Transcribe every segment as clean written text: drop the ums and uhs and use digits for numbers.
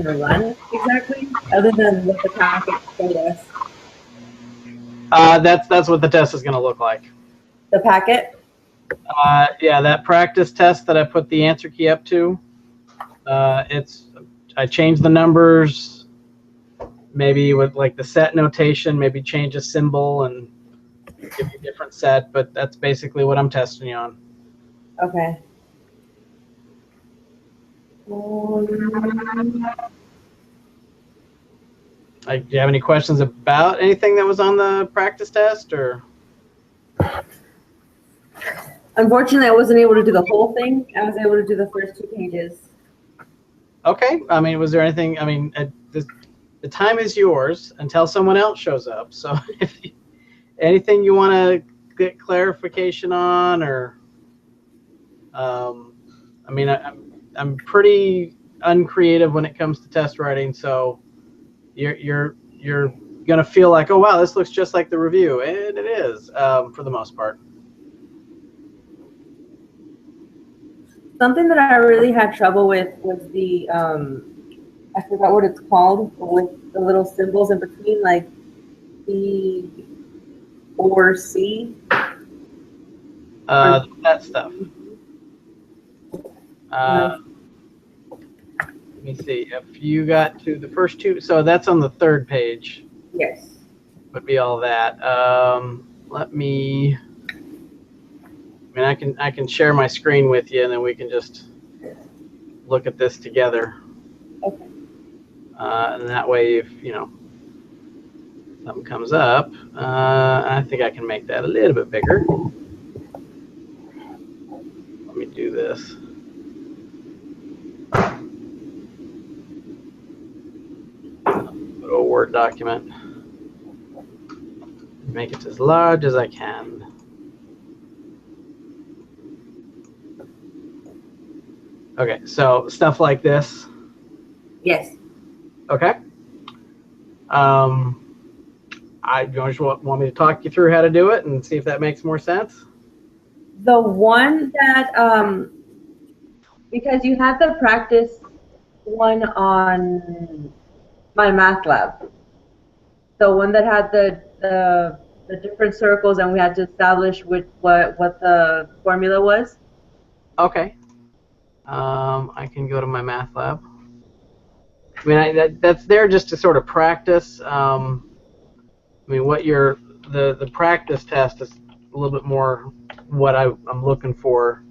to run exactly, other than what the packet showed us? That's what the test is going to look like. The packet? Yeah, that practice test that I put the answer key up to, I changed the numbers, maybe with like the set notation, maybe change a symbol and give you a different set, but that's basically what I'm testing you on. Okay. Do you have any questions about anything that was on the practice test, or? Unfortunately, I wasn't able to do the whole thing. I was able to do the first 2 pages. Okay. I mean, was there anything? I mean, the time is yours until someone else shows up. So, if anything you want to get clarification on, or, I mean, I'm pretty uncreative when it comes to test writing. So, you're gonna feel like, oh wow, this looks just like the review, and it is for the most part. Something that I really had trouble with was the I forgot what it's called, with the little symbols in between, like B or C. That stuff. Let me see. If you got to the first 2, so that's on the 3rd page. Yes. Would be all that. Let me. I mean, I can share my screen with you, and then we can just look at this together. Okay. And that way, if something comes up, I think I can make that a little bit bigger. Let me do this. Put a Word document. Make it as large as I can. Okay, so stuff like this. Yes. Okay. You just want me to talk you through how to do it and see if that makes more sense? The one that, because you had the practice one on MyMathLab, the one that had the different circles, and we had to establish what the formula was. Okay. I can go to MyMathLab. I mean, that's there just to sort of practice. I mean, the practice test is a little bit more what I'm looking for.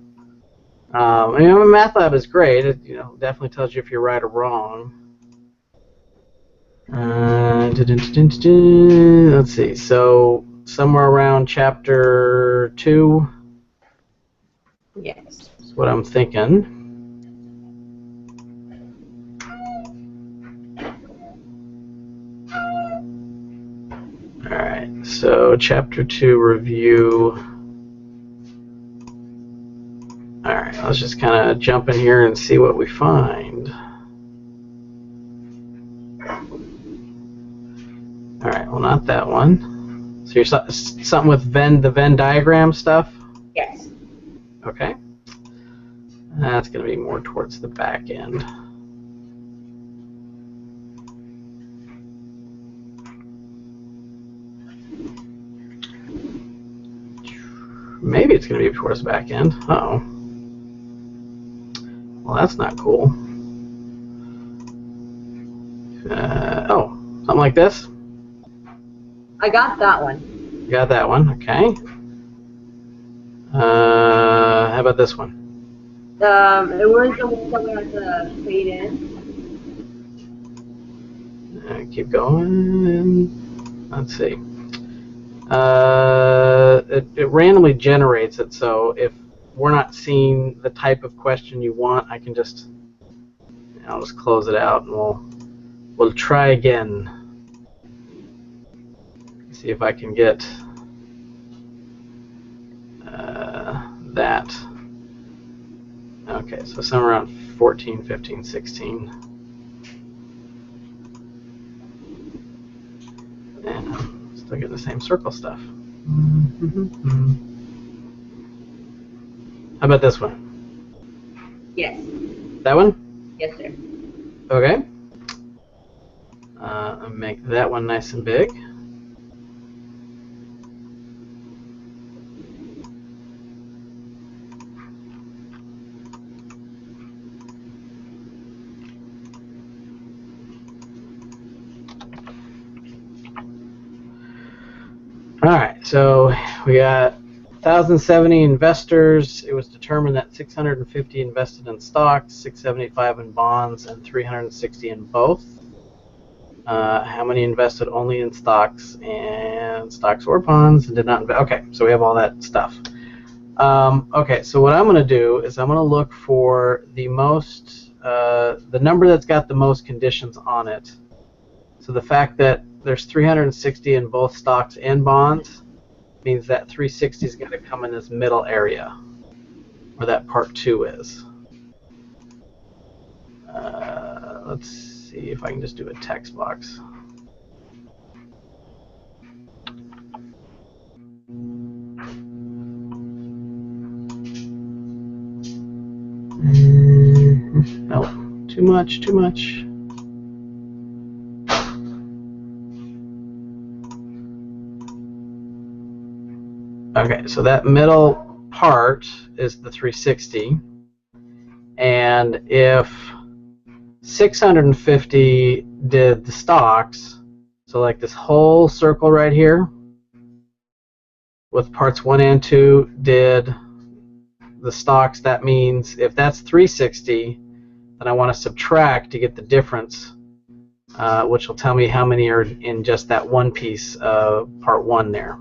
I mean, MyMathLab is great. It definitely tells you if you're right or wrong. Let's see. So somewhere around chapter 2. Yes. That's what I'm thinking. All right. So chapter 2 review. All right. Let's just kind of jump in here and see what we find. All right. Well, not that one. So you're something with the Venn diagram stuff? Yes. Okay. That's going to be more towards the back end. Maybe it's going to be towards the back end. Uh-oh. Well, that's not cool. Oh, something like this? I got that one. You got that one. Okay. How about this one? It was the one that we had to fade in. Keep going. Let's see. It randomly generates it, so if we're not seeing the type of question you want, I can I'll just close it out, and we'll try again. See if I can get that. Okay, so somewhere around 14, 15, 16. And I'm still getting the same circle stuff. How about this one? Yes. That one? Yes, sir. Okay. Make that one nice and big. All right, so we got 1,070 investors. It was determined that 650 invested in stocks, 675 in bonds, and 360 in both. How many invested only in stocks or bonds and did not invest? Okay, so we have all that stuff. Okay, so what I'm going to do is I'm going to look for the most, the number that's got the most conditions on it. So the fact that there's 360 in both stocks and bonds means that 360 is going to come in this middle area where that part 2 is. Let's see if I can just do a text box. No, too much, too much. Okay, so that middle part is the 360, and if 650 did the stocks, so like this whole circle right here with parts 1 and 2 did the stocks, that means if that's 360, then I want to subtract to get the difference, which will tell me how many are in just that one piece of part 1 there.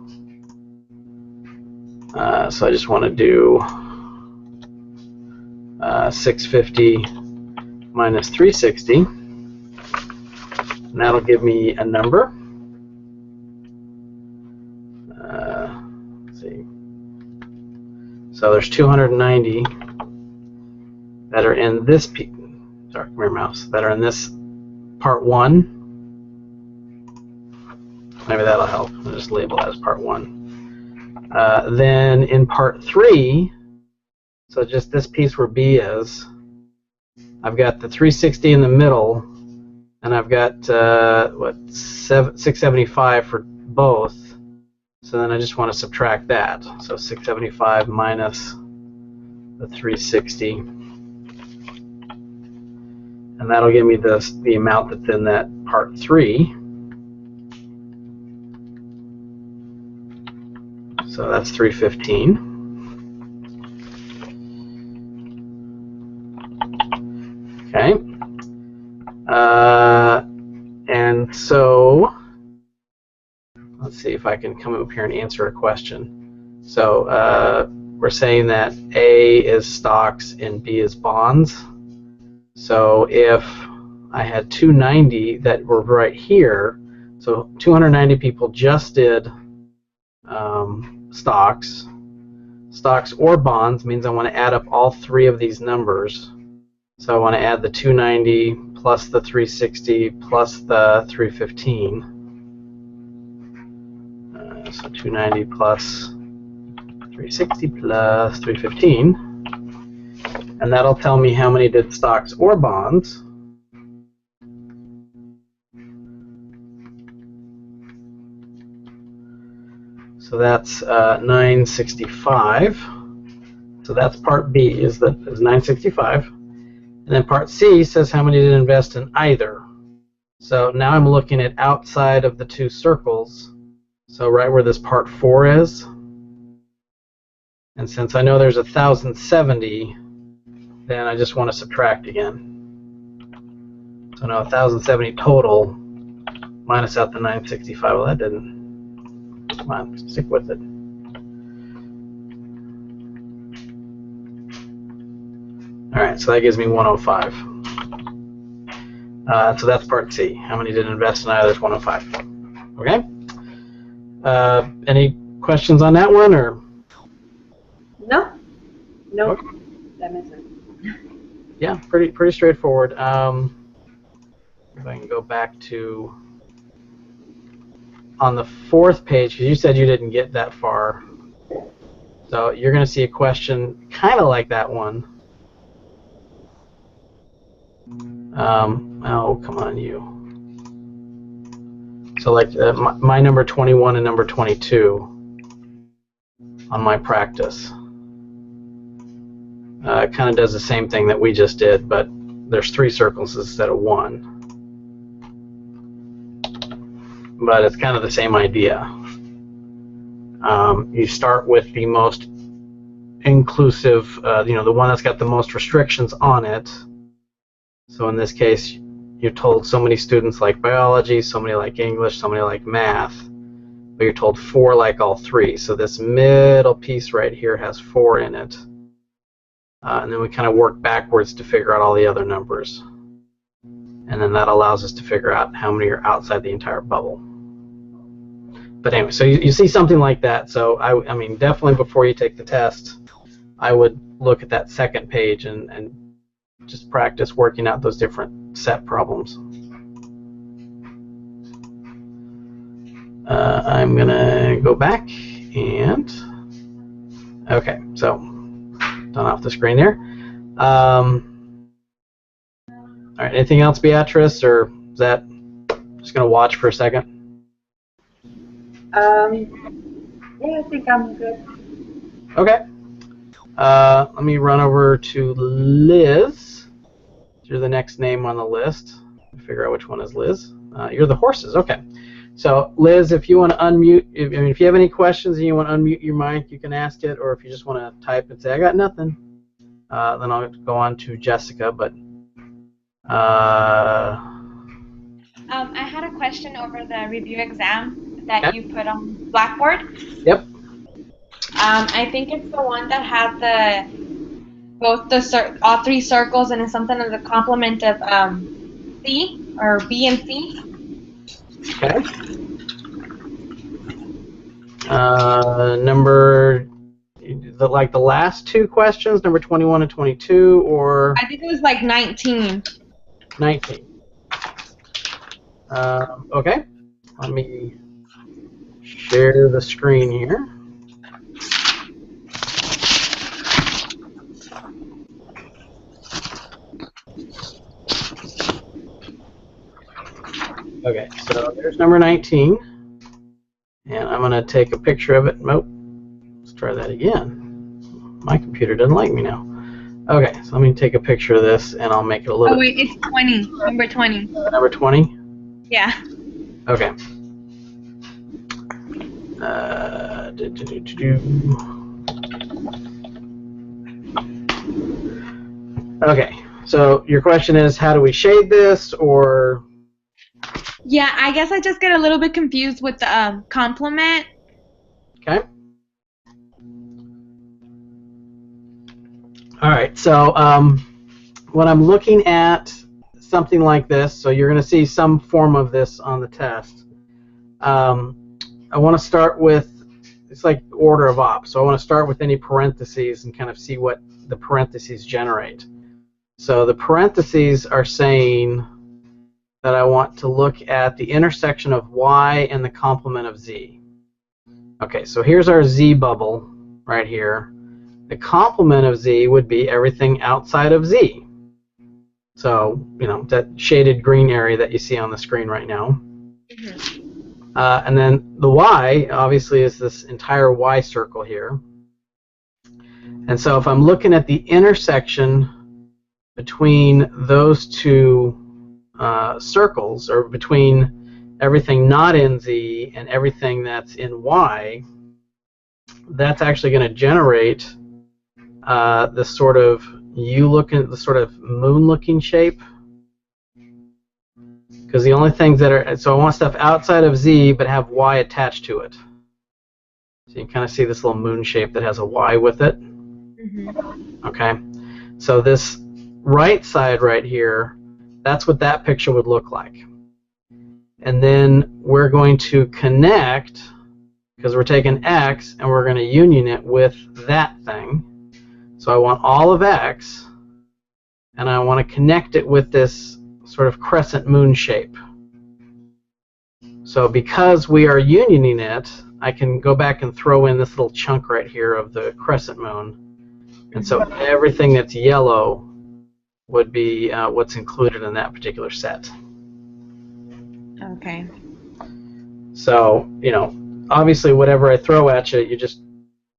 So I just want to do 650 minus 360, and that'll give me a number. Let's see. So there's 290 that are in this piece. Sorry, come here, mouse. That are in this part 1. Maybe that'll help. I'll just label that as part 1. Then in part 3, so just this piece where B is, I've got the 360 in the middle, and I've got 675 for both. So then I just want to subtract that. So 675 minus the 360, and that'll give me the amount that's in that part 3. So that's 315. Okay. And so let's see if I can come up here and answer a question. So we're saying that A is stocks and B is bonds. So if I had 290 that were right here, so 290 people just did stocks or bonds, means I want to add up all 3 of these numbers. So I want to add the 290 plus the 360 plus the 315. So 290 plus 360 plus 315, and that'll tell me how many did stocks or bonds. So that's 965. So that's part B is 965. And then part C says how many did invest in either. So now I'm looking at outside of the 2 circles. So right where this part 4 is. And since I know there's 1,070, then I just want to subtract again. So now 1,070 total minus out the 965. Well, that didn't. Come on, stick with it. All right, so that gives me 105. So that's part C. How many did invest in either? There's 105. Okay. Any questions on that one, or? No. No. Okay. That makes sense. Yeah, pretty straightforward. If I can go back to on the 4th page, because you said you didn't get that far. So you're going to see a question kind of like that one. Oh, come on, you. So like my number 21 and number 22 on my practice kind of does the same thing that we just did, but there's 3 circles instead of 1. But it's kind of the same idea. You start with the most inclusive, the one that's got the most restrictions on it. So in this case, you're told so many students like biology, so many like English, so many like math, but you're told 4 like all 3. So this middle piece right here has 4 in it. And then we kind of work backwards to figure out all the other numbers. And then that allows us to figure out how many are outside the entire bubble. But anyway, so you see something like that. So I mean, definitely before you take the test, I would look at that second page and just practice working out those different set problems. I'm going to go back and, okay, so done off the screen there. All right, anything else, Beatrice, or is that just going to watch for a second? Yeah, I think I'm good. Okay. Let me run over to Liz. You're the next name on the list. Figure out which one is Liz. You're the horses. Okay. So Liz, if you want to unmute, if you have any questions and you want to unmute your mic, you can ask it, or if you just want to type and say I got nothing, then I'll go on to Jessica. But I had a question over the review exam that you put on Blackboard. Yep. I think it's the one that had all 3 circles, and it's something as a complement of C or B and C. Okay. Number, like the last 2 questions, number 21 and 22, or? I think it was like 19. 19. Okay. Let me share the screen here. Okay, so there's number 19, and I'm going to take a picture of it. Nope, let's try that again. My computer doesn't like me now. Okay, so let me take a picture of this, and I'll make it a little. Oh wait, it's 20. Number 20. Number 20. Yeah. Okay. Okay, so your question is, how do we shade this, or? Yeah, I guess I just get a little bit confused with the complement. Okay. All right, so when I'm looking at something like this, so you're going to see some form of this on the test. I want to start with, it's like order of op, so I want to start with any parentheses and kind of see what the parentheses generate. So the parentheses are saying that I want to look at the intersection of y and the complement of z. Okay, so here's our z bubble right here. The complement of z would be everything outside of z. So, that shaded green area that you see on the screen right now. Mm-hmm. And then the y, obviously, is this entire y circle here. And so if I'm looking at the intersection between those 2 circles, or between everything not in z and everything that's in y, that's actually going to generate this sort of the sort of moon-looking shape. Because the only things that are, so I want stuff outside of z but have y attached to it. So you can kind of see this little moon shape that has a y with it. Mm-hmm. Okay, so this right side right here, that's what that picture would look like. And then we're going to connect, because we're taking x and we're going to union it with that thing. So I want all of x, and I want to connect it with this sort of crescent moon shape. So because we are unioning it, I can go back and throw in this little chunk right here of the crescent moon. And so everything that's yellow would be what's included in that particular set. Okay. So, you know, obviously whatever I throw at you, you just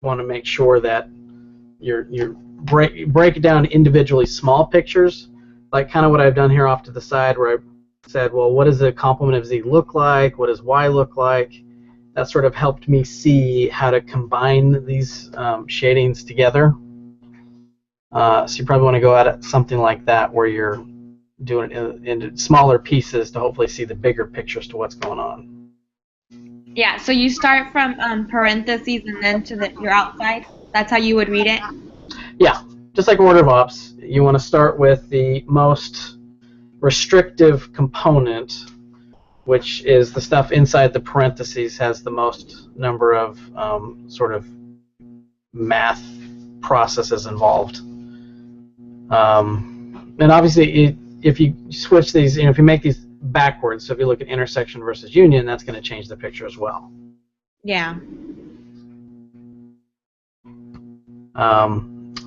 want to make sure that you break it down individually small pictures, like kind of what I've done here off to the side where I said, well, what does the complement of Z look like? What does Y look like? That sort of helped me see how to combine these shadings together. So you probably want to go at it something like that where you're doing it in smaller pieces to hopefully see the bigger pictures to what's going on. Yeah, so you start from parentheses and then to your outside. That's how you would read it? Yeah, just like order of ops, you want to start with the most restrictive component, which is the stuff inside the parentheses has the most number of sort of math processes involved. And obviously, if you switch these, if you make these backwards, so if you look at intersection versus union, that's going to change the picture as well. Yeah.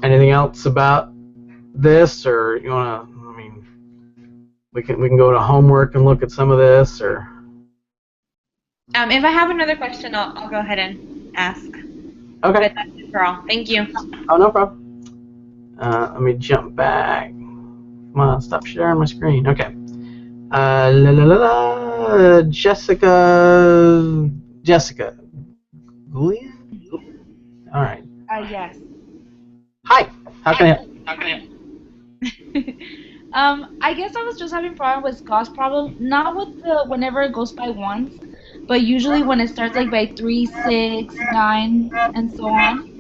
Anything else about this, or you want to? I mean, we can go to homework and look at some of this, or. If I have another question, I'll go ahead and ask. Okay. But that's it for all. Thank you. Oh, no problem. Let me jump back. Come on, stop sharing my screen. Okay. Jessica. Julia? All right. Yes. Hi. How can I help? I guess I was just having problem with Gauss problem, not with the whenever it goes by ones, but usually when it starts like by 3, 6, 9, and so on.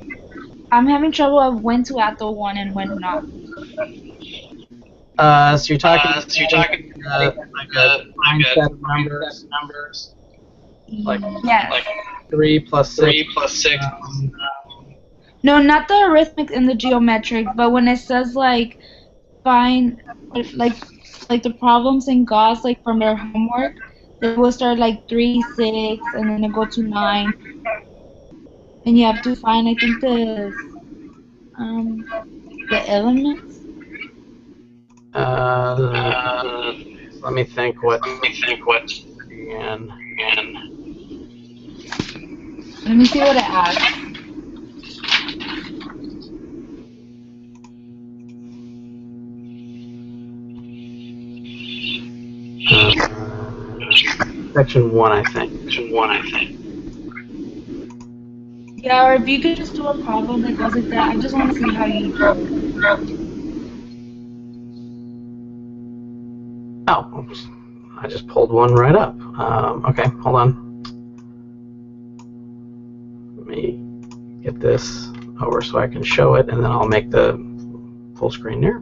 I'm having trouble of when to add the 1 and when not. So you're talking like a line set of numbers. Like Yes. Like 3 plus 6. No, not the arithmetic and the geometric, but when it says like find like the problems in Gauss like from their homework, they will start like 3, 6, and then it go to 9, and you have to find I think the elements. Let me think what. And Let me see what it asks. section 1, I think. Yeah, or if you could just do a problem that goes like that. I just want to see how you do it. Oh, oops. I just pulled one right up. Okay, hold on. Let me get this over so I can show it, and then I'll make the full screen there.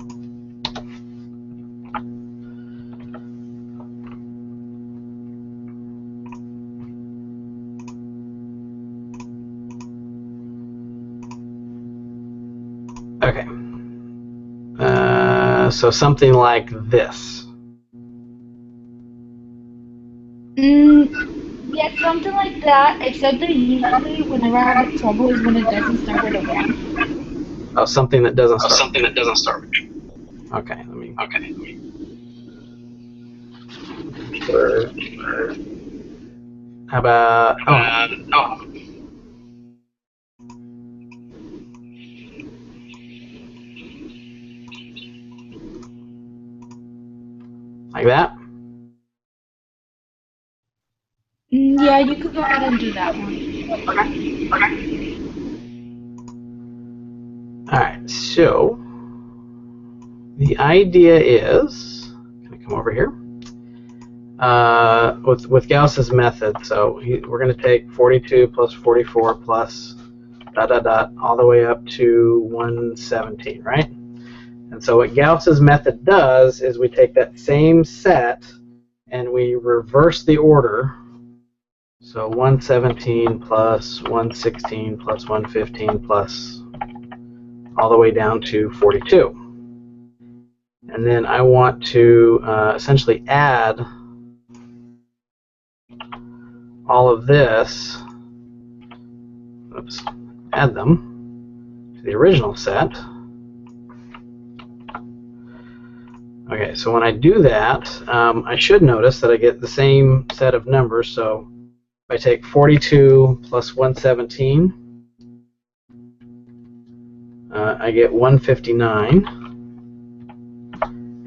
Okay. So something like this. Yeah, something like that, except that usually whenever I have trouble is when it doesn't start with a 1. Oh, something that doesn't start. Okay, let me. How about? Like that? Yeah, you could go ahead and do that one. Alright, so the idea is, can I come over here? With Gauss's method, so we're going to take 42 plus 44 plus ... all the way up to 117, right? And so what Gauss's method does is we take that same set and we reverse the order. So 117 plus 116 plus 115 plus all the way down to 42. And then I want to essentially add all of this, add them to the original set. Okay, so when I do that, I should notice that I get the same set of numbers. So If I take 42 plus 117, I get 159.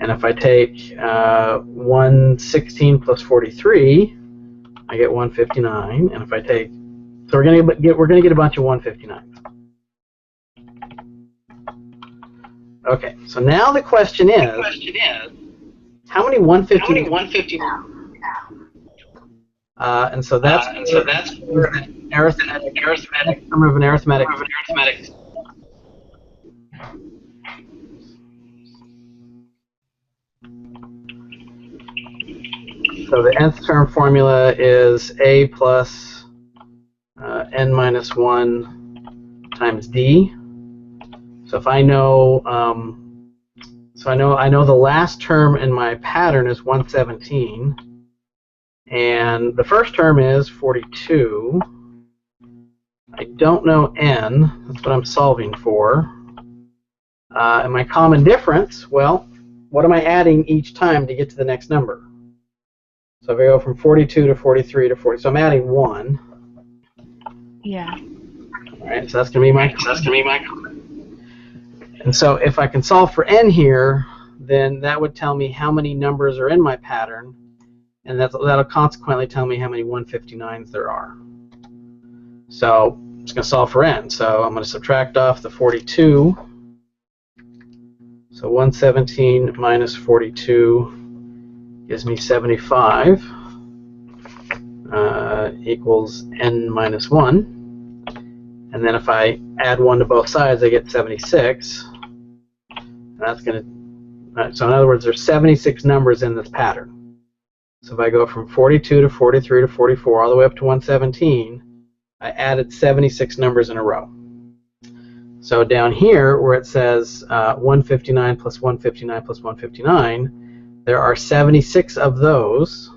And if I take 116 plus 43, I get 159. And if I take, so we're gonna get a bunch of 159s. Okay, so now the question is, how many 159? And so that's arithmetic term of an arithmetic. So the nth term formula is a plus n minus 1 times d. So if I know, I know the last term in my pattern is 117, and the first term is 42. I don't know n. That's what I'm solving for. And my common difference, well, what am I adding each time to get to the next number? So if I go from 42 to 43 to 40, so I'm adding 1. Yeah. All right, so that's going to be my common. And so if I can solve for n here, then that would tell me how many numbers are in my pattern, and that'll consequently tell me how many 159s there are. So I'm just going to solve for n. So I'm going to subtract off the 42. So 117 minus 42 gives me 75 equals n minus 1. And then if I add 1 to both sides, I get 76. And that's going to, so in other words, there's 76 numbers in this pattern. So if I go from 42 to 43 to 44 all the way up to 117, I added 76 numbers in a row. So down here where it says 159 plus 159 plus 159, there are 76 of those.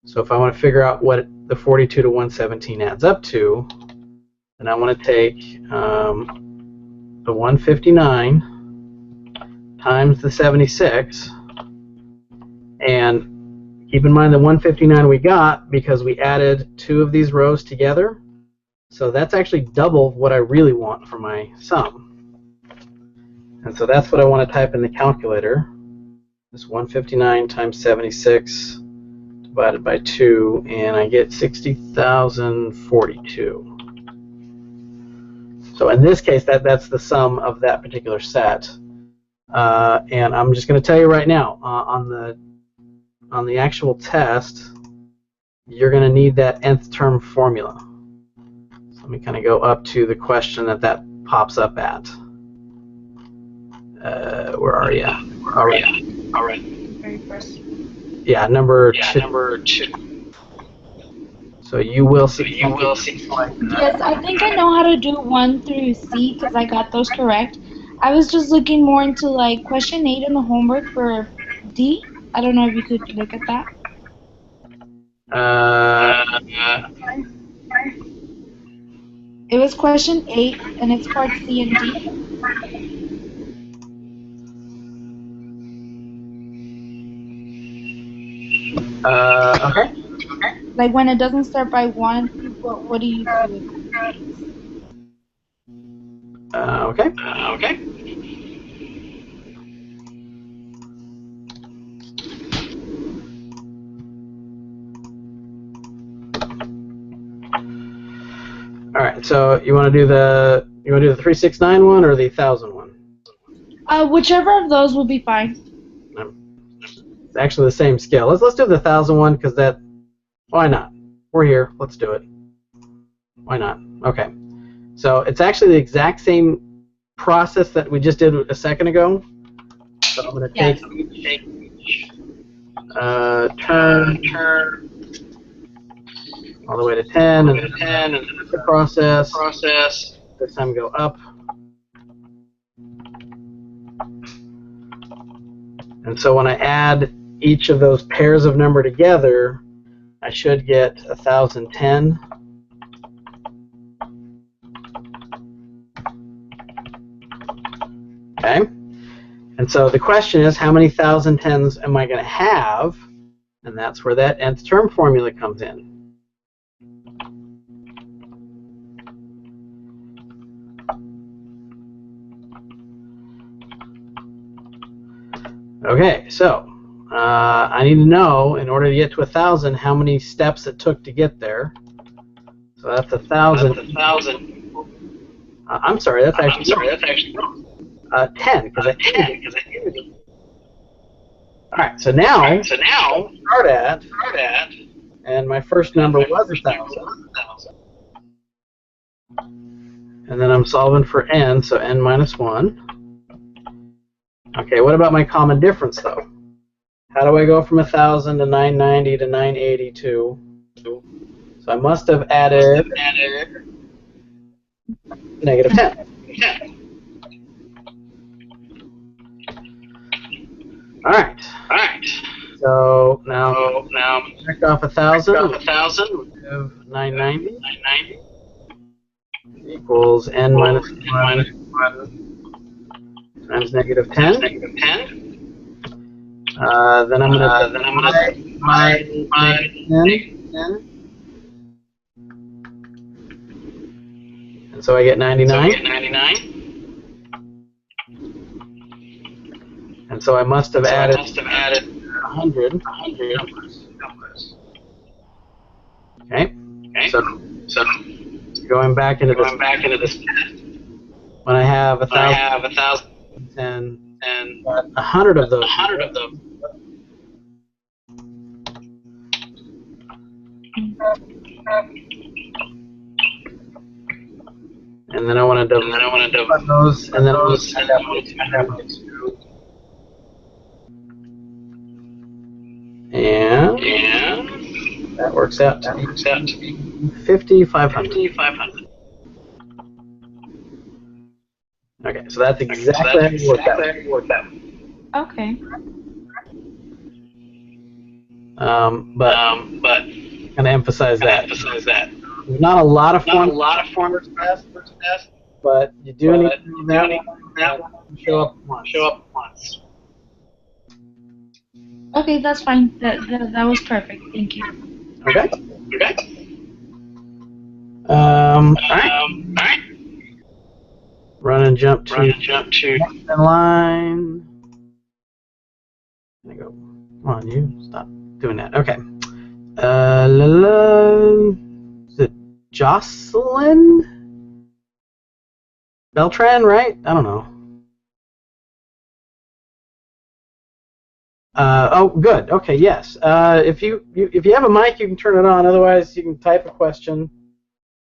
So if I want to figure out what the 42 to 117 adds up to, then I want to take the 159 times the 76, and keep in mind the 159 we got because we added 2 of these rows together. So that's actually double what I really want for my sum. And so that's what I want to type in the calculator. This 159 times 76 divided by 2, and I get 60,042. So in this case, that's the sum of that particular set. And I'm just going to tell you right now, on the actual test, you're going to need that nth term formula. So let me kind of go up to the question that pops up at. Where are you? All right. Very first. Yeah, number 2. So you will see. Yes, I think I know how to do 1 through C because I got those correct. I was just looking more into like question 8 in the homework for D. I don't know if you could look at that. It was question 8, and it's part C and D. Okay. Like when it doesn't start by 1, what do you do? Okay. All right. So you want to do the 369 one or the 1000 one? Whichever of those will be fine. It's actually the same scale. Let's do the 1000 one because that. Why not? We're here. Let's do it. Why not? Okay. So it's actually the exact same process that we just did a second ago. So I'm going to take turn all the way to 10, and then the process. This time go up. And so when I add each of those pairs of number together, I should get 1010. Okay? And so the question is, how many 1010s am I going to have? And that's where that nth term formula comes in. Okay, so I need to know, in order to get to 1,000, how many steps it took to get there. So that's 1,000. I'm sorry, that's actually wrong. 10, because I ended it. All right, so now start at, and my first number was 1,000. And then I'm solving for n, so n minus 1. Okay, what about my common difference, though? How do I go from 1,000 to 990 to 982? So I must have added negative 10. All right. So now check off 1,000. 990 equals n minus 1 times negative 10. Then I'm going to my 10. And so I get 99. And so I must have added 100 numbers. Okay. So going back into this, when I have 1,000 and 100 of those. And then I want to divide those, and then those end up with 2. And that works out to be 5,500. Okay, so that's exactly how you work that. Okay. But I'm going to emphasize that. There's not a lot of formulas test, but you do need to know that one show up once. Okay, that's fine. That was perfect. Thank you. Okay. All right. Run and jump to next in line. There you go. Come on, you stop doing that. Okay. Is it Jocelyn Beltran, right? I don't know. Oh, good. Okay, yes. If you have a mic, you can turn it on. Otherwise, you can type a question.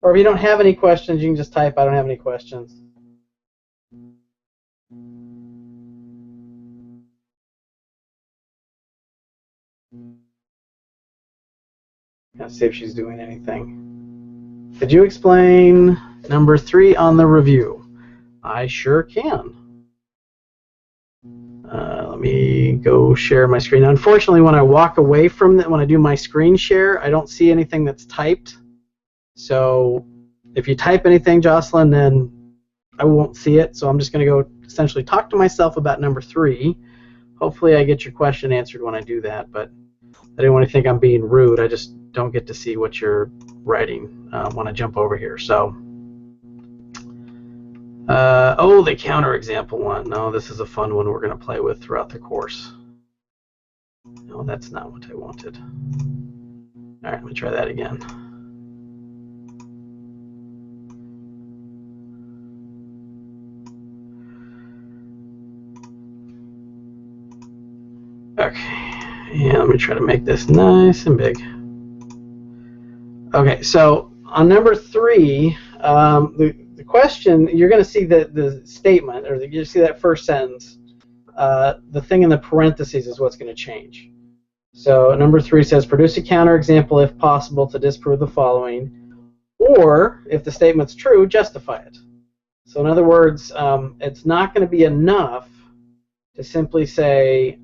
Or if you don't have any questions, you can just type, I don't have any questions. Let's see if she's doing anything. Could you explain number 3 on the review? I sure can. Let me go share my screen. Unfortunately, when I walk away from it, when I do my screen share, I don't see anything that's typed. So if you type anything, Jocelyn, then I won't see it. So I'm just going to go essentially talk to myself about number 3. Hopefully I get your question answered when I do that, but I didn't want to think I'm being rude. I just don't get to see what you're writing when I jump over here. So, oh, the counter example one. No, this is a fun one we're going to play with throughout the course. No, that's not what I wanted. All right, let me try that again. Okay, yeah, let me try to make this nice and big. Okay, so on number 3, the question, you're going to see the statement, or you see that first sentence. The thing in the parentheses is what's going to change. So number 3 says, produce a counterexample if possible to disprove the following, or if the statement's true, justify it. So in other words, it's not going to be enough to simply say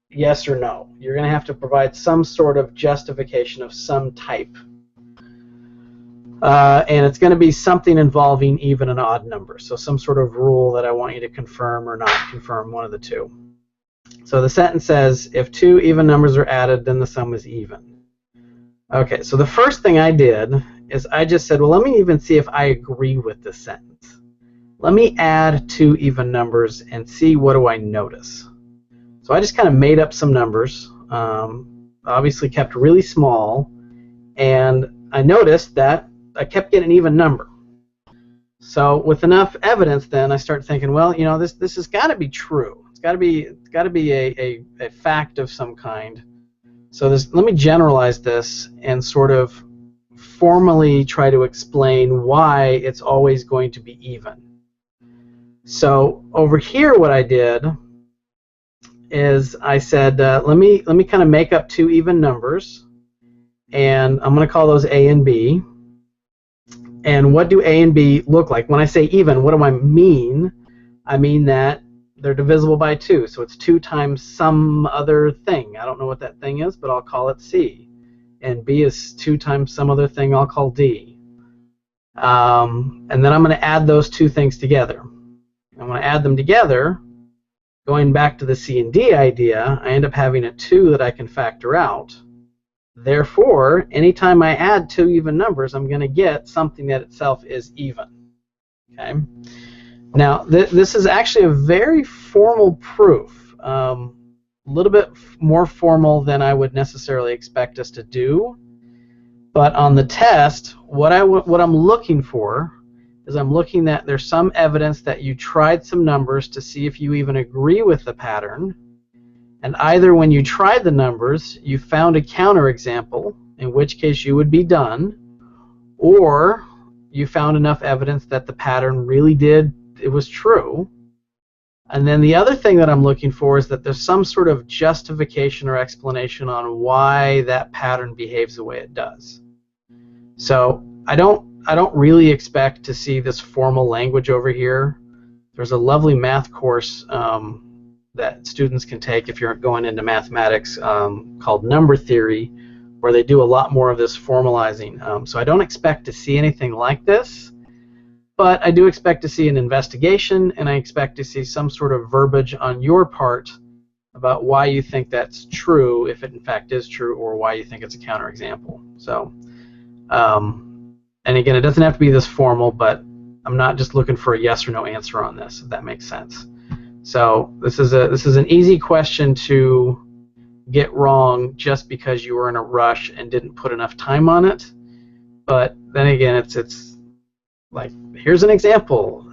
yes or no. You're going to have to provide some sort of justification of some type. And it's going to be something involving even and odd numbers. So some sort of rule that I want you to confirm or not confirm, one of the two. So the sentence says, if 2 even numbers are added, then the sum is even. Okay, so the first thing I did is I just said, well, let me even see if I agree with this sentence. Let me add 2 even numbers and see what do I notice. So I just kind of made up some numbers, obviously kept really small, and I noticed that I kept getting an even number. So with enough evidence, then I start thinking, well, you know, this has got to be true. It's got to be a fact of some kind. So let me generalize this and sort of formally try to explain why it's always going to be even. So over here, what I did is I said, let me kind of make up two even numbers, and I'm going to call those A and B. And what do A and B look like? When I say even, what do I mean? I mean that they're divisible by 2, so it's 2 times some other thing. I don't know what that thing is, but I'll call it C. And B is 2 times some other thing I'll call D. And then I'm going to add those two things together. I'm going to add them together. Going back to the C and D idea, I end up having a 2 that I can factor out. Therefore, anytime I add 2 even numbers, I'm going to get something that itself is even. Okay. Now, this is actually a very formal proof, a little bit more formal than I would necessarily expect us to do. But on the test, what I'm looking for is I'm looking at there's some evidence that you tried some numbers to see if you even agree with the pattern. And either when you tried the numbers, you found a counterexample, in which case you would be done, or you found enough evidence that the pattern really it was true. And then the other thing that I'm looking for is that there's some sort of justification or explanation on why that pattern behaves the way it does. So I don't really expect to see this formal language over here. There's a lovely math course that students can take if you're going into mathematics called Number Theory, where they do a lot more of this formalizing. So I don't expect to see anything like this, but I do expect to see an investigation, and I expect to see some sort of verbiage on your part about why you think that's true, if it in fact is true, or why you think it's a counterexample. So, and again, it doesn't have to be this formal, but I'm not just looking for a yes or no answer on this, if that makes sense. So this is an easy question to get wrong just because you were in a rush and didn't put enough time on it. But then again, it's like, here's an example.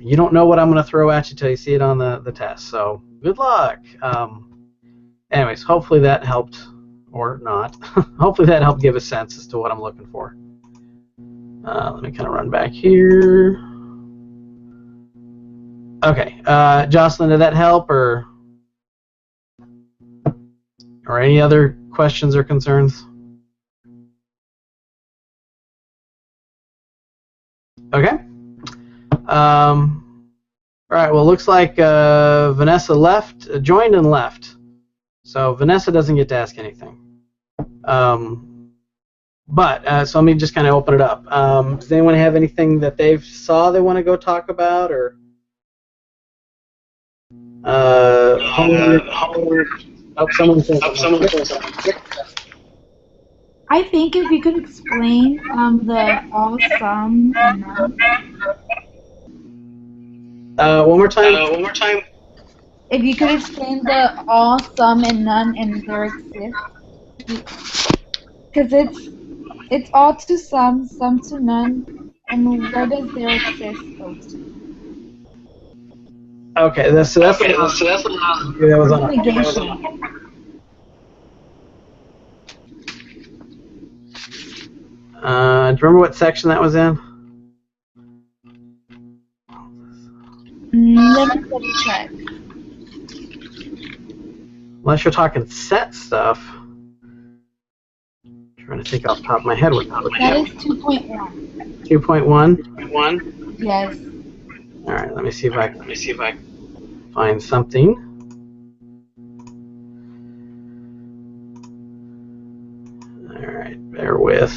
You don't know what I'm going to throw at you till you see it on the test. So good luck. Anyways, hopefully that helped, or not. Hopefully that helped give a sense as to what I'm looking for. Let me kind of run back here. Okay, Jocelyn, did that help, or any other questions or concerns? Okay. All right. Well, looks like Vanessa joined and left. So Vanessa doesn't get to ask anything. But so let me just kind of open it up. Does anyone have anything that they saw they want to go talk about, or? Homework. Oh, someone says something. I think if you could explain the all, some, and none. One more time. If you could explain the all, some, and none, and there exists. Because it's all to some to none, and where does there exist go to? Okay, that's that was on. Negation. Do you remember what section that was in? Let me double check. Unless you're talking set stuff. I'm trying to think off the top of my head what that was. That is 2.1. 2.1? Yes. All right, let me see if I can find something. All right, bear with.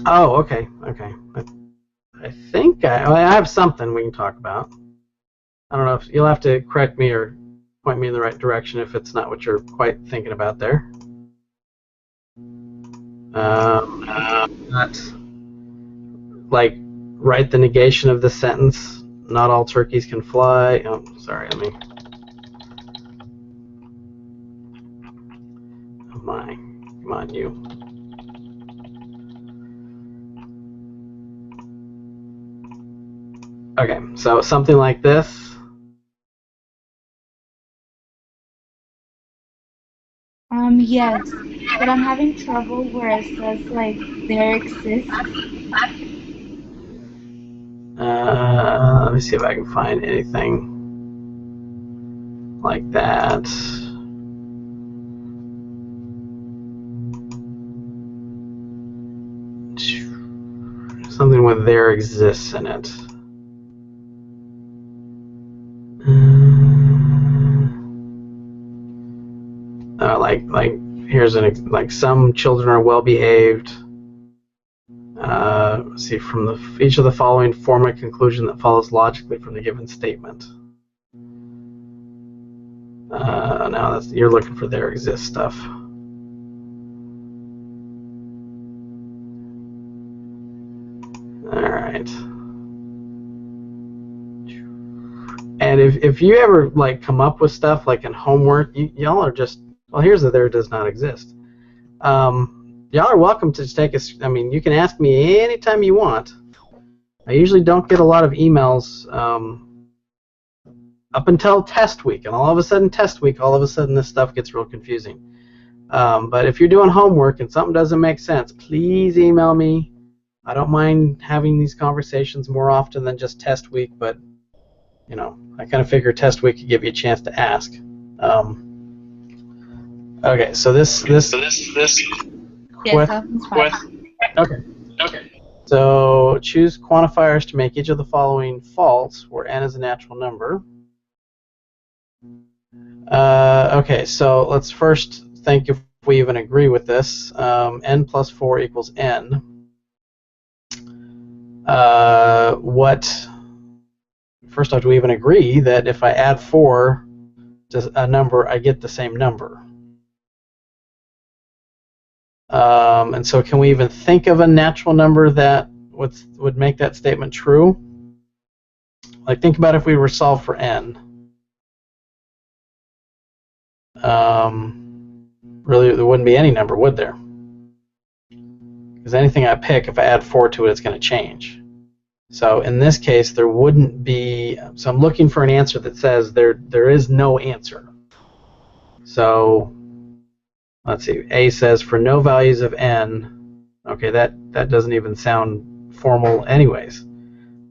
Oh, okay. I think I have something we can talk about. I don't know if you'll have to correct me or point me in the right direction if it's not what you're quite thinking about there. Not like write the negation of the sentence. Not all turkeys can fly. Oh, sorry. Let me. Oh my! Come on, you. Okay, so something like this. Yes, but I'm having trouble where it says like there exists. Let me see if I can find anything like that. Something with there exists in it. Like here's like some children are well behaved. Let's see, from each of the following, form a conclusion that follows logically from the given statement. Now you're looking for there exists stuff. All right. And if you ever like come up with stuff like in homework, y'all are just, well, here's the there does not exist. Y'all are welcome to just take a, I mean, you can ask me anytime you want. I usually don't get a lot of emails up until test week, and all of a sudden this stuff gets real confusing. But if you're doing homework and something doesn't make sense, please email me. I don't mind having these conversations more often than just test week, but you know, I kind of figure test week could give you a chance to ask. Okay, so this. Yes, that's fine. Okay. So choose quantifiers to make each of the following false, where n is a natural number. Okay, so let's first think if we even agree with this. N plus 4 equals n. First off, do we even agree that if I add 4 to a number, I get the same number? And so can we even think of a natural number that would make that statement true? Like, think about if we were solved for n. Really, there wouldn't be any number, would there? Because anything I pick, if I add 4 to it, it's going to change. So in this case, there wouldn't be. So I'm looking for an answer that says there is no answer. So let's see. A says for no values of n. Okay, that doesn't even sound formal, anyways.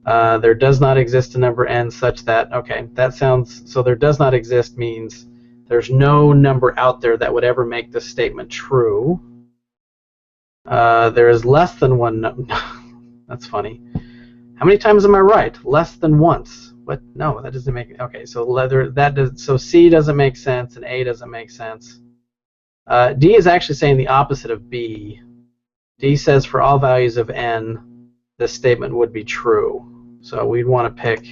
There does not exist a number n such that. Okay, that sounds. So there does not exist means there's no number out there that would ever make this statement true. There is less than one. That's funny. How many times am I right? Less than once. What? No, that doesn't make. Okay, so so C doesn't make sense and A doesn't make sense. D is actually saying the opposite of B. D says for all values of n, this statement would be true. So we'd want to pick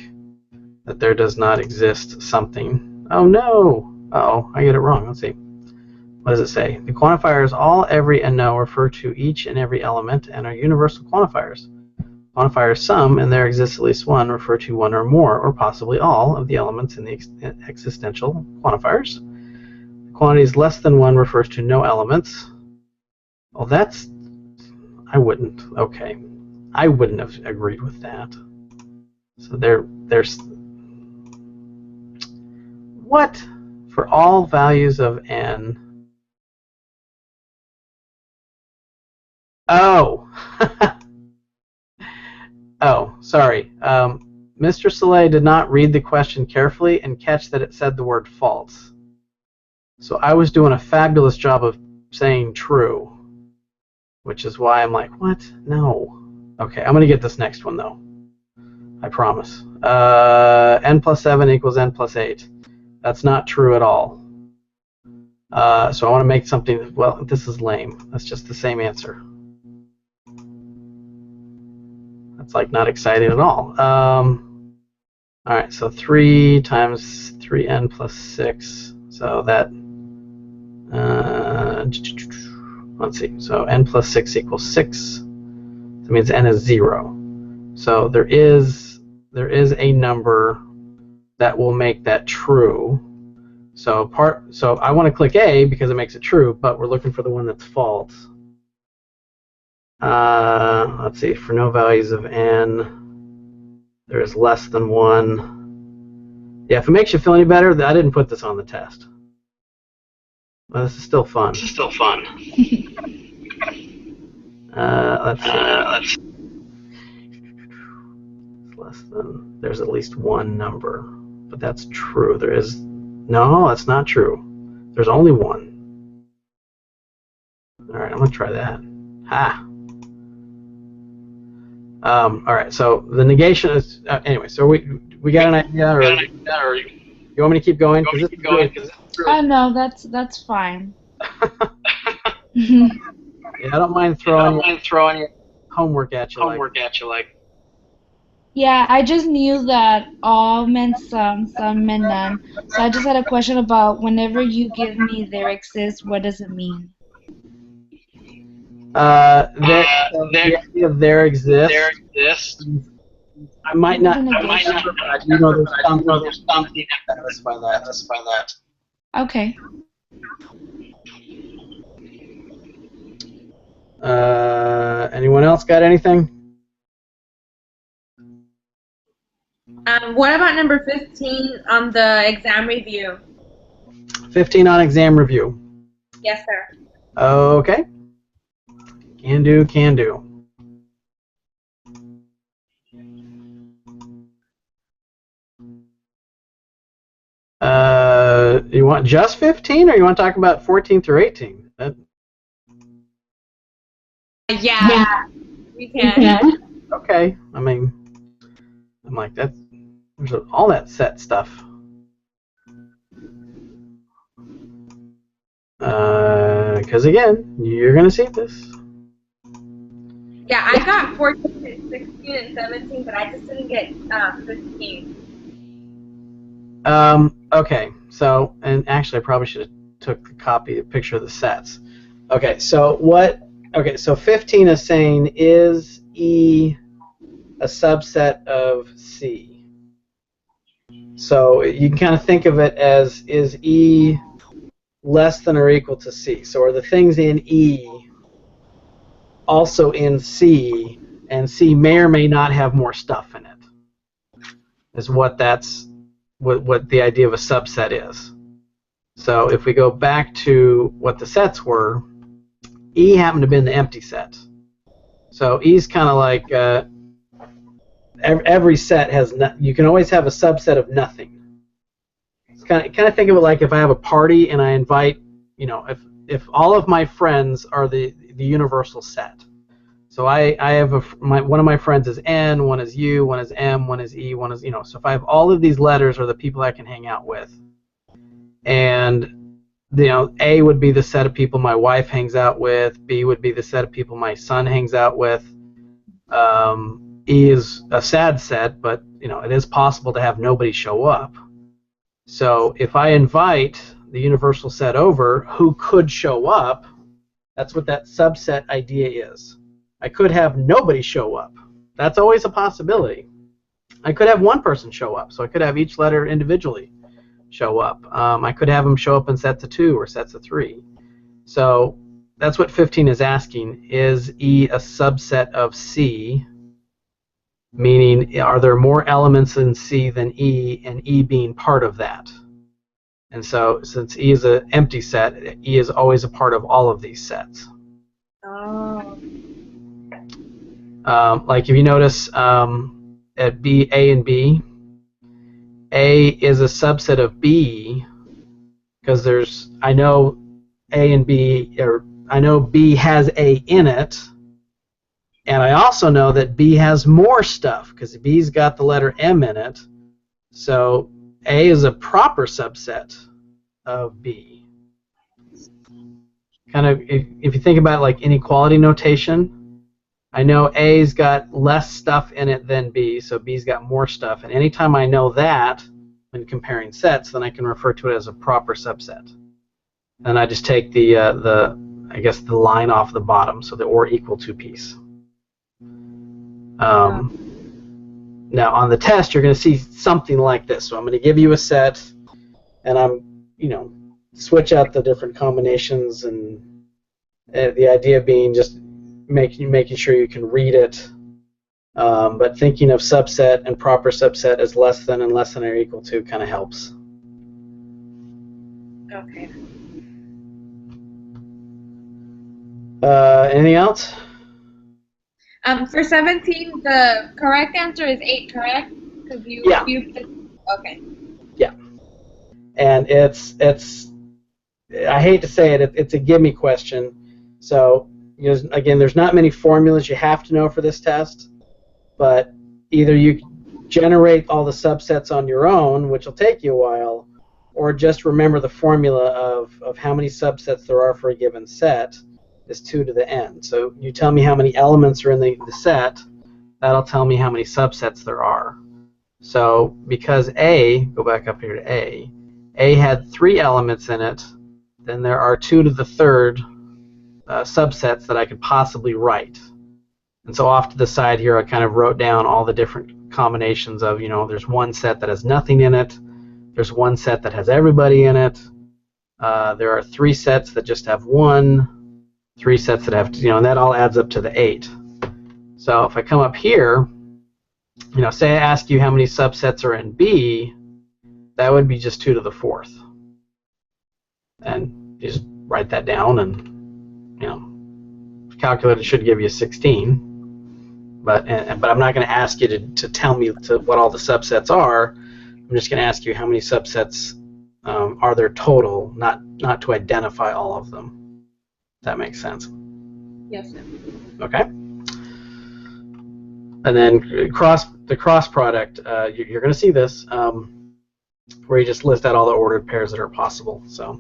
that there does not exist something. Oh no! Uh-oh, I get it wrong. Let's see. What does it say? The quantifiers all, every, and no refer to each and every element and are universal quantifiers. Quantifiers some, and there exists at least one, refer to one or more, or possibly all, of the elements in the existential quantifiers. The quantities less than one refers to no elements. Well, that's... I wouldn't. Okay. I wouldn't have agreed with that. So there's... What? For all values of n... Oh! Oh, sorry. Mr. Soleil did not read the question carefully and catch that it said the word false. So I was doing a fabulous job of saying true, which is why I'm like, what? No. Okay, I'm going to get this next one, though. I promise. N plus 7 equals n plus 8. That's not true at all. So I want to make something, well, this is lame. That's just the same answer. It's like not exciting at all. Alright, so 3 times 3n plus 6. So that let's see. So n plus 6 equals 6. That means n is 0. So there is a number that will make that true. So I want to click A because it makes it true, but we're looking for the one that's false. Let's see. For no values of n, there is less than 1. Yeah, if it makes you feel any better, I didn't put this on the test. Well, this is still fun. Let's see. Less than, there's at least one number, but that's true. No, that's not true. There's only one. All right, I'm gonna try that. Ha. All right, so the negation is anyway. So we got an idea, or you want me to keep going? Oh no, that's fine. Yeah, I don't mind throwing homework at you. Yeah, I just knew that all meant some meant none. So I just had a question about whenever you give me there exists, what does it mean? The idea of there exists. I might not. You know, there's something satisfy that. Okay. Anyone else got anything? What about number 15 on the exam review? 15 on exam review. Yes, sir. Okay. Can do. You want just 15, or you want to talk about 14 through 18? Yeah, we can. Okay. I mean, I'm like, there's all that set stuff. Because again, you're going to see this. Yeah, I got 14, 16, and 17, but I just didn't get 15. Okay, so, and actually I probably should have took a picture of the sets. Okay, so so 15 is saying, is E a subset of C? So you can kind of think of it as, is E less than or equal to C? So are the things in E also in C, and C may or may not have more stuff in it, is what the idea of a subset is. So if we go back to what the sets were, E happened to be in the empty set. So E's kind of like every set has you can always have a subset of nothing. It's kind of think of it like if I have a party and I invite, if all of my friends are the universal set. So I have one of my friends is N, one is U, one is M, one is E, one is, so if I have all of these letters are the people I can hang out with. And, A would be the set of people my wife hangs out with, B would be the set of people my son hangs out with. E is a sad set, but, it is possible to have nobody show up. So if I invite the universal set over, who could show up, that's what that subset idea is. I could have nobody show up. That's always a possibility. I could have one person show up, so I could have each letter individually show up. I could have them show up in sets of 2 or sets of 3. So that's what 15 is asking. Is E a subset of C? Meaning, are there more elements in C than E, and E being part of that? And so, since E is an empty set, E is always a part of all of these sets. Oh. Like if you notice at B, A and B, A is a subset of B because I know A and B, or I know B has A in it, and I also know that B has more stuff because B's got the letter M in it, so A is a proper subset of B. Kind of, if you think about like inequality notation, I know A's got less stuff in it than B, so B's got more stuff. And anytime I know that when comparing sets, then I can refer to it as a proper subset. And I just take the I guess, the line off the bottom, so the or equal to piece. Now on the test, you're going to see something like this. So I'm going to give you a set, and I'm, switch out the different combinations, and the idea being just making sure you can read it, but thinking of subset and proper subset as less than and less than or equal to kind of helps. Okay. Anything else? For 17, the correct answer is 8, correct? Yeah. Okay. Yeah. And it's I hate to say it, it's a gimme question. So again, there's not many formulas you have to know for this test, but either you generate all the subsets on your own, which will take you a while, or just remember the formula of how many subsets there are for a given set is 2 to the n. So you tell me how many elements are in the set, that'll tell me how many subsets there are. So because A, go back up here to A had 3 elements in it, then there are 2 to the third subsets that I could possibly write. And so off to the side here, I kind of wrote down all the different combinations of, there's one set that has nothing in it, there's one set that has everybody in it, there are 3 sets that just have 1, 3 sets that have, and that all adds up to the 8. So if I come up here, say I ask you how many subsets are in B, that would be just 2 to the 4th. And you just write that down, and calculator should give you 16. But I'm not going to ask you to tell me what all the subsets are. I'm just going to ask you how many subsets are there total, not to identify all of them. If that makes sense. Yes, sir. Okay. And then the cross product, you're going to see this, where you just list out all the ordered pairs that are possible. So,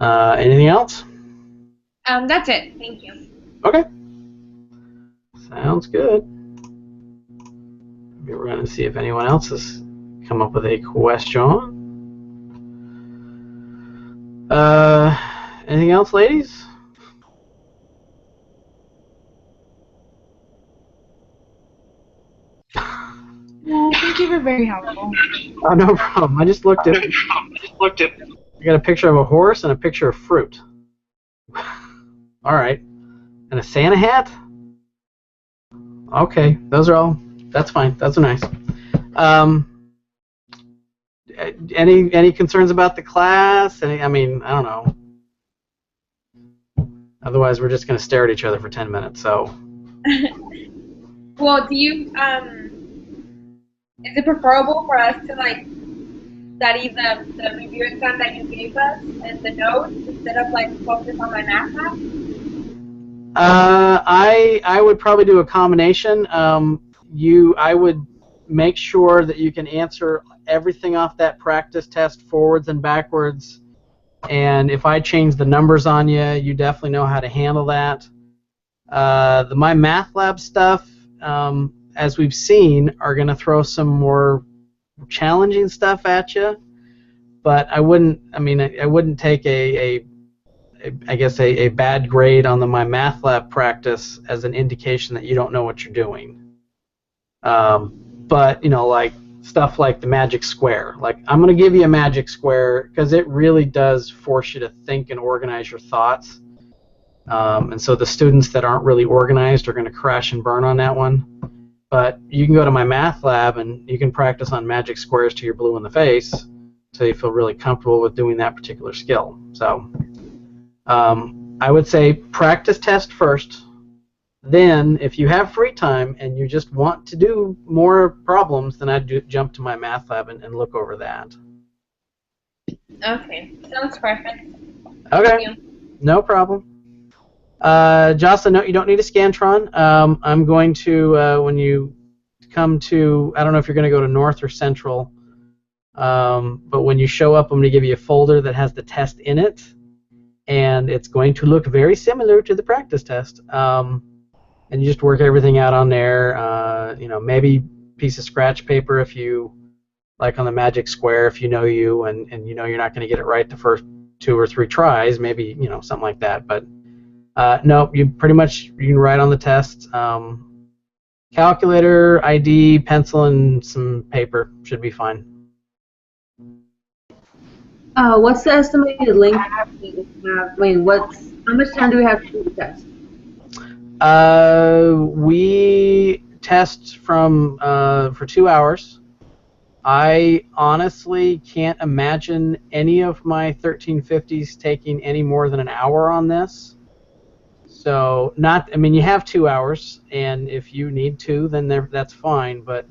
anything else? That's it. Thank you. Okay. Sounds good. Maybe we're going to see if anyone else has come up with a question. Anything else, ladies? No, thank you for very helpful. Oh, no problem. I just looked at it. I got a picture of a horse and a picture of fruit. All right. And a Santa hat? Okay, those are all. That's fine. Those are nice. Any concerns about the class? I don't know. Otherwise, we're just going to stare at each other for 10 minutes. So. Well, do you is it preferable for us to study the review exam that you gave us and the notes instead of focus on my math class? I would probably do a combination. I would make sure that you can answer everything off that practice test forwards and backwards. And if I change the numbers on you, you definitely know how to handle that. The My Math Lab stuff, as we've seen, are going to throw some more challenging stuff at you. But I wouldn't take a bad grade on the My Math Lab practice as an indication that you don't know what you're doing. But stuff like the magic square. I'm going to give you a magic square because it really does force you to think and organize your thoughts. And so the students that aren't really organized are going to crash and burn on that one. But you can go to My Math Lab and you can practice on magic squares till you're blue in the face until you feel really comfortable with doing that particular skill. So I would say practice test first. Then, if you have free time and you just want to do more problems, then I'd jump to My Math Lab and look over that. Okay, sounds perfect. Okay, Thank you. no problem. Jocelyn, no, you don't need a Scantron. I'm going to, when you come to, I don't know if you're going to go to North or Central, but when you show up, I'm going to give you a folder that has the test in it, and it's going to look very similar to the practice test. And you just work everything out on there. Maybe piece of scratch paper if you, like on the magic square, if you know you, and you know you're not going to get it right the first 2 or 3 tries, maybe, you know, something like that. But no, you pretty much, you can write on the test. Calculator, ID, pencil, and some paper should be fine. What's the estimated length that we have? I mean, how much time do we have to do the test? We test for 2 hours. I honestly can't imagine any of my 1350s taking any more than an hour on this. So I mean, you have 2 hours, and if you need to, then that's fine. But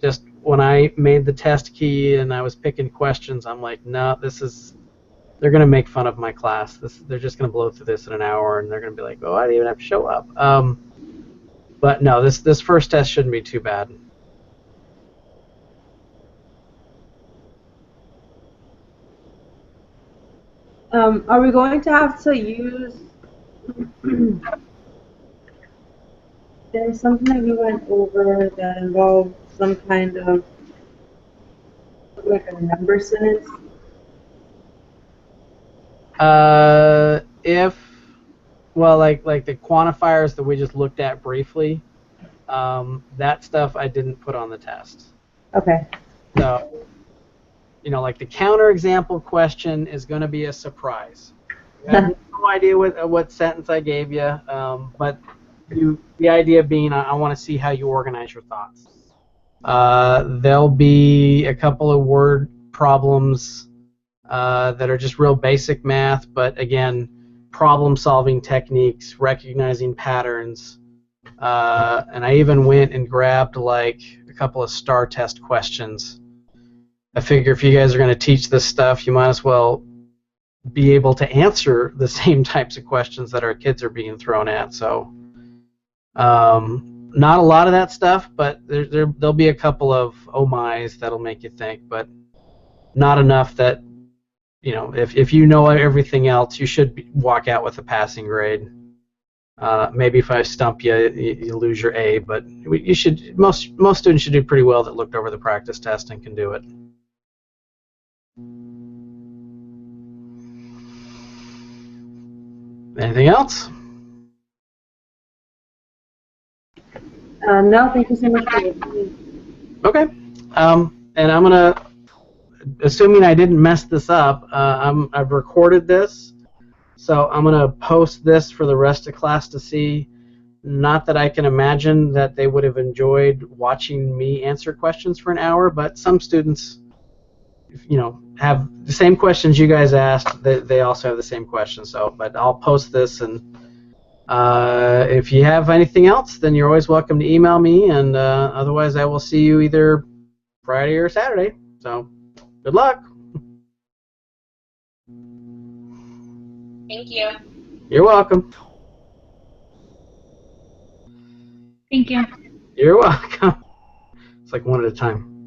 just when I made the test key and I was picking questions, I'm like, no, they're going to make fun of my class. They're just going to blow through this in an hour, and they're going to be like, oh, I didn't even have to show up. But no, this first test shouldn't be too bad. Are we going to have to use? There's something that we went over that involved some kind of like a number sentence. Like the quantifiers that we just looked at briefly, that stuff I didn't put on the test. Okay. So, you know, like the counterexample question is going to be a surprise. I have no idea what sentence I gave you, but the idea being I want to see how you organize your thoughts. There'll be a couple of word problems that are just real basic math, but again, problem-solving techniques, recognizing patterns, and I even went and grabbed like a couple of STAR test questions. I figure if you guys are going to teach this stuff, you might as well be able to answer the same types of questions that our kids are being thrown at. So, not a lot of that stuff, but there'll be a couple of oh my's that'll make you think, but not enough that, you know, if you know everything else, you should walk out with a passing grade. Maybe if I stump you, you lose your A, but you should. Most students should do pretty well that looked over the practice test and can do it. Anything else? No, thank you so much for listening. Okay. And I'm gonna, assuming I didn't mess this up, I've recorded this, so I'm gonna post this for the rest of class to see. Not that I can imagine that they would have enjoyed watching me answer questions for an hour, but some students, you know, have the same questions you guys asked. They also have the same questions. So, but I'll post this, and if you have anything else, then you're always welcome to email me, and otherwise I will see you either Friday or Saturday. So, good luck. Thank you. You're welcome. Thank you. You're welcome. It's like one at a time.